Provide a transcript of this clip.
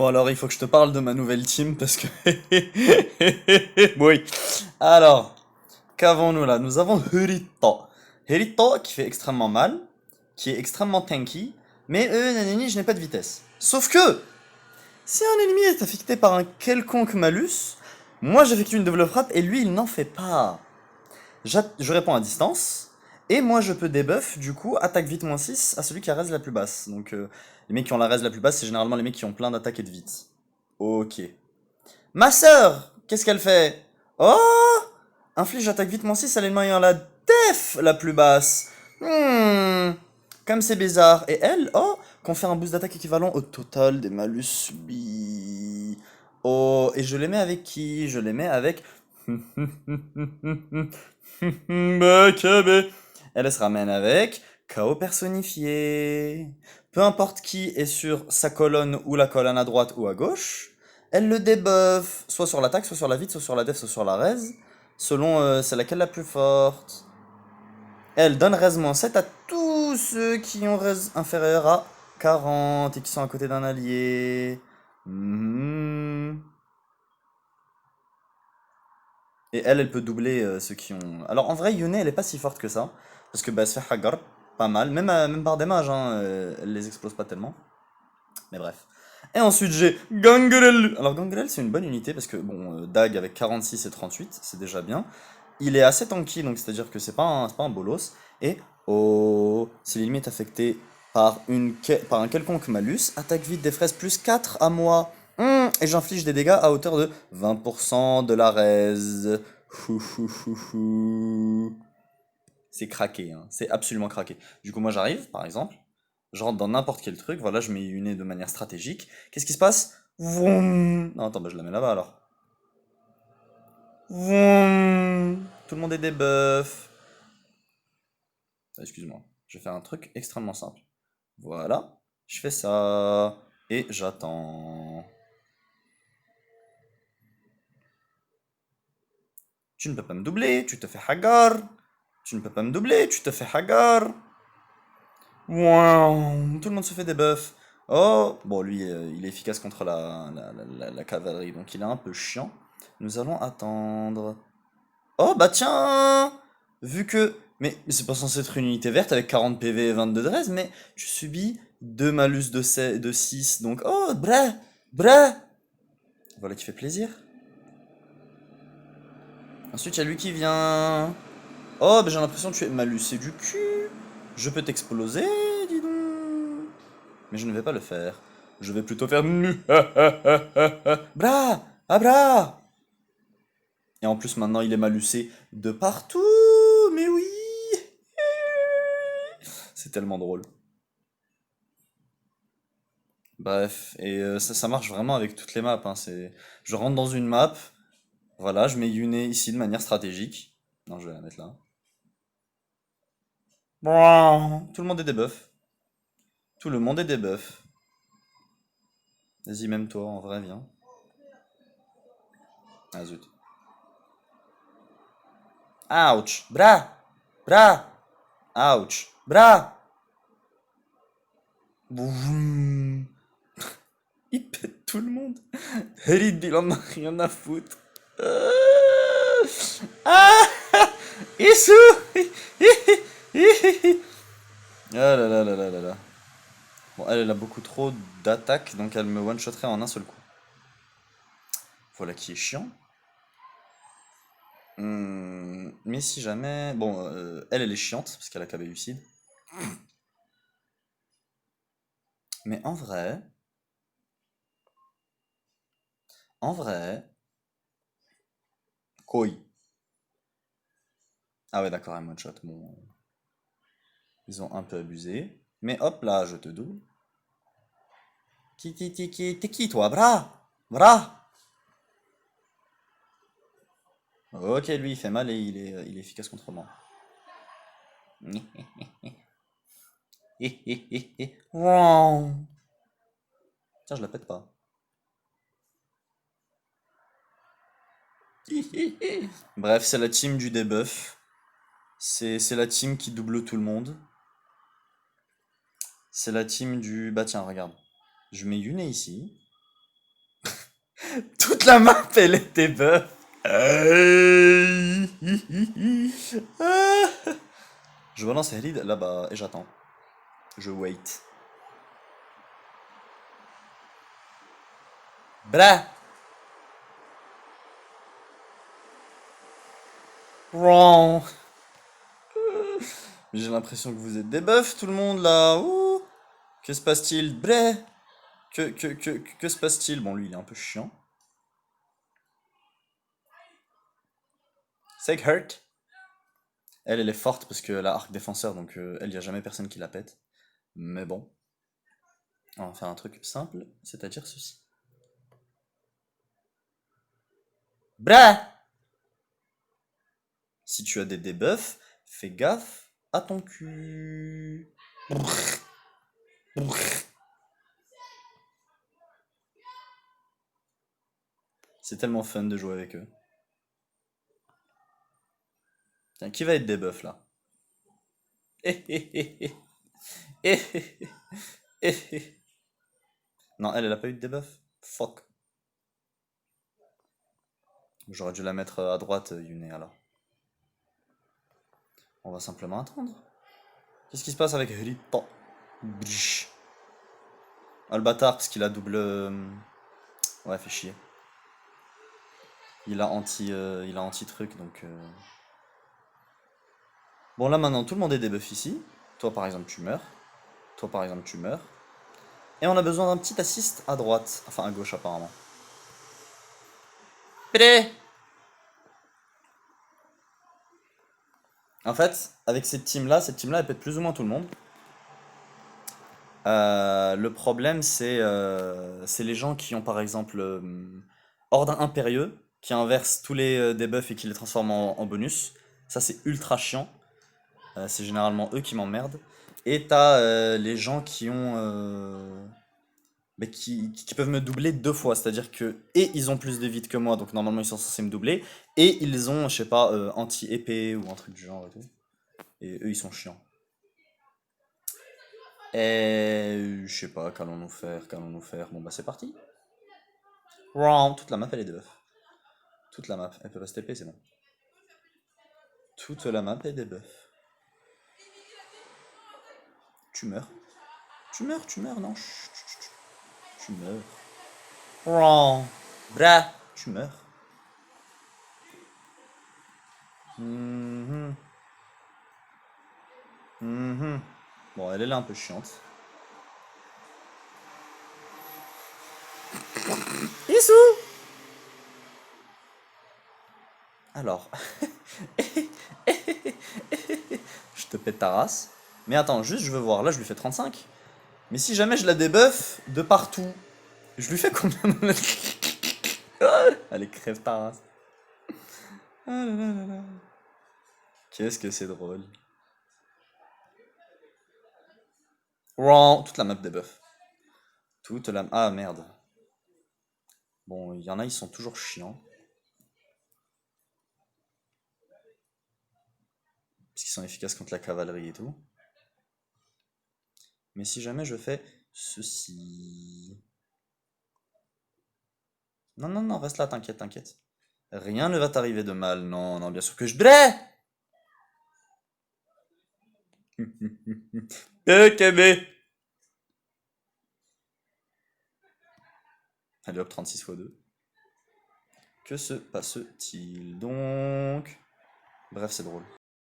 Bon alors il faut que je te parle de ma nouvelle team parce que... Oui. Alors, qu'avons-nous là? Nous avons Hirito. Hirito qui fait extrêmement mal, qui est extrêmement tanky, mais nanani, je n'ai pas de vitesse. Sauf que, si un ennemi est affecté par un quelconque malus, moi j'effectue une double frappe et lui il n'en fait pas. Je réponds à distance, et moi je peux debuff, du coup, attaque vite -6 à celui qui a raise la plus basse. Donc les mecs qui ont la raise la plus basse, c'est généralement les mecs qui ont plein d'attaques et de vite. Ok. Ma sœur, qu'est-ce qu'elle fait? Oh! Inflige attaque vite -6 à l'ennemi ayant la def la plus basse. Comme c'est bizarre. Et elle, oh, confère un boost d'attaque équivalent au total des malus subis. Oh, et je les mets avec qui? Je les mets avec... BKB. Elle se ramène avec KO personnifié. Peu importe qui est sur sa colonne ou la colonne à droite ou à gauche, elle le debuff, soit sur l'attaque, soit sur la vite, soit sur la def, soit sur la raise, selon c'est laquelle la plus forte. Elle donne raise-7 à tous ceux qui ont raise inférieur à 40 et qui sont à côté d'un allié. Mhm. Et elle peut doubler ceux qui ont... Alors en vrai, Yone, elle est pas si forte que ça. Parce que bah, elle se fait Hagar, pas mal. Même par des mages, hein, elle les explose pas tellement. Mais bref. Et ensuite, j'ai Gangrel. Alors Gangrel, c'est une bonne unité parce que, bon, Dag avec 46 et 38, c'est déjà bien. Il est assez tanky, donc c'est-à-dire que c'est pas un bolos. Et, oh, si l'ennemi est affecté par, par un quelconque malus, attaque vite des fraises plus 4 à moi. Et j'inflige des dégâts à hauteur de 20% de la raise. C'est craqué, hein. C'est absolument craqué. Du coup, moi j'arrive, par exemple, je rentre dans n'importe quel truc, voilà, je mets une nez de manière stratégique. Qu'est-ce qui se passe? Vroom. Non, attends, bah, je la mets là-bas alors. Vroom. Tout le monde est des buffs. Excuse-moi, je vais faire un truc extrêmement simple. Voilà, je fais ça et j'attends. Tu ne peux pas me doubler, tu te fais hagar. Tu ne peux pas me doubler, tu te fais hagar. Wouah, tout le monde se fait des buffs. Oh, bon, lui, il est efficace contre la cavalerie, donc il est un peu chiant. Nous allons attendre. Oh, bah tiens! Vu que. Mais c'est pas censé être une unité verte avec 40 PV et 22 de res, mais tu subis 2 malus de 6, donc. Oh, bra! Bra! Voilà qui fait plaisir. Ensuite, il y a lui qui vient. Oh, bah j'ai l'impression que tu es malus, c'est du cul! Je peux t'exploser, dis donc! Mais je ne vais pas le faire. Je vais plutôt faire... Bra! Ah, bra! Et en plus, maintenant, il est malucé de partout! Mais oui! C'est tellement drôle. Bref, et ça marche vraiment avec toutes les maps, hein, Je rentre dans une map, voilà, je mets Yune ici de manière stratégique. Non, je vais la mettre là. Tout le monde est des buffs. Tout le monde est des buffs. Vas-y, même toi, en vrai, viens. Ah zut. Ouch! Bra! Bra! Ouch! Bra! Boum. Il pète tout le monde. Harid, il en a rien à foutre. Ah! Issou! Ah là là là là là là. Bon, elle a beaucoup trop d'attaques, donc elle me one-shotterait en un seul coup. Voilà qui est chiant. Mais si jamais... Bon, elle est chiante, parce qu'elle a KB lucide. Mais en vrai... Koi. Ah ouais, d'accord, elle one-shot. Bon, ils ont un peu abusé. Mais hop là, je te double. T'es qui toi? Bras! Bras! Ok, lui il fait mal et il est efficace contre moi. Wow. Tiens, je la pète pas. Bref, c'est la team du debuff. C'est la team qui double tout le monde. C'est la team du... Bah tiens, regarde. Je mets Yune ici. Toute la map, elle était buff. Je relance Helid là-bas et j'attends. Je wait. Bra. Wrong. J'ai l'impression que vous êtes des buffs, tout le monde là. Ouh. Que se passe-t-il? Bra. Que se passe-t-il? Bon, lui, il est un peu chiant. Seg hurt. Elle est forte parce qu'elle a arc défenseur, donc elle, y a jamais personne qui la pète. Mais bon. On va faire un truc simple, c'est-à-dire ceci. Bra. Si tu as des debuffs, fais gaffe à ton cul. C'est tellement fun de jouer avec eux. Tiens, qui va être debuff là? Non, elle a pas eu de debuff. Fuck. J'aurais dû la mettre à droite, Yune, alors. On va simplement attendre. Qu'est-ce qui se passe avec Rito? Ah, le bâtard, parce qu'il a double. Ouais, fait chier. Il a anti-truc, donc. Bon, là maintenant, tout le monde est debuff ici. Toi, par exemple, tu meurs. Toi, par exemple, tu meurs. Et on a besoin d'un petit assist à droite. Enfin, à gauche, apparemment. Prêt. En fait, avec cette team-là, elle pète plus ou moins tout le monde. Le problème, c'est les gens qui ont, par exemple, Ordre Impérieux, qui inversent tous les debuffs et qui les transforment en bonus. Ça, c'est ultra chiant. C'est généralement eux qui m'emmerdent. Et t'as les gens qui ont... mais qui peuvent me doubler deux fois. C'est-à-dire que... Et ils ont plus de vide que moi, donc normalement ils sont censés me doubler. Et ils ont, je sais pas, anti-épée ou un truc du genre et tout. Et eux, ils sont chiants. Et je sais pas, qu'allons-nous faire, qu'allons-nous faire. Bon bah c'est parti. Round. Toute la map elle est debuff. Toute la map, elle peut pas se TP, c'est bon. Toute la map est debuff. Tu meurs. Tu meurs, non. Chut, chut, chut. Tu meurs. Round. Bra. Tu meurs. Mhm. Mhm. Bon, elle est là un peu chiante. Issou. Alors, je te pète ta race. Mais attends, juste je veux voir. Là, je lui fais 35. Mais si jamais je la débuff de partout, je lui fais combien de... Allez, crève ta race. Ah là là là là. Qu'est-ce que c'est drôle. Wrong. Toute la map débuff. Toute la... Ah merde. Bon, il y en a, ils sont toujours chiants. Parce qu'ils sont efficaces contre la cavalerie et tout. Mais si jamais je fais ceci... Non, non, non, reste là, t'inquiète, t'inquiète. Rien ne va t'arriver de mal. Non, non, bien sûr que je... Blé. KB. Allez hop, 36 x 2. Que se passe-t-il donc? Bref, c'est drôle.